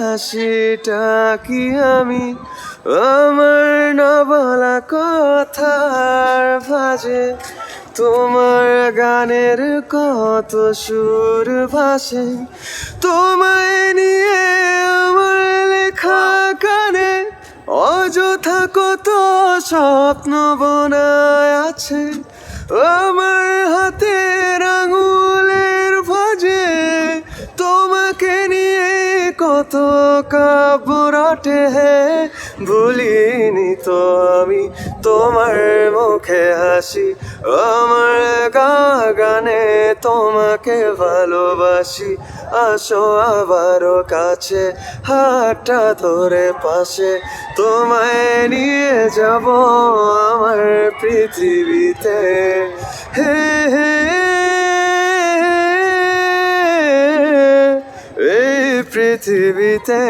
হাসিটা কি আমি আমার না বলা কথার ভাজে, তোমার গানের কত সুর ভাসে, তোমায় নিয়ে আমার লেখা গানে অযথা কত স্বপ্ন বোনায় আছে আমার হাতের আঙুলের ভাঁজে, তোমাকে নিয়ে কত কাব্য রটে, ভুলিনি তো আমি তোমার মুখে হাসি, আমার গানে তোমাকে ভালোবাসি। আসো আবারও কাছে, হাতটা ধরে পাশে, তোমায় নিয়ে যাব আমার পৃথিবীতে। হে হে এই পৃথিবীতে।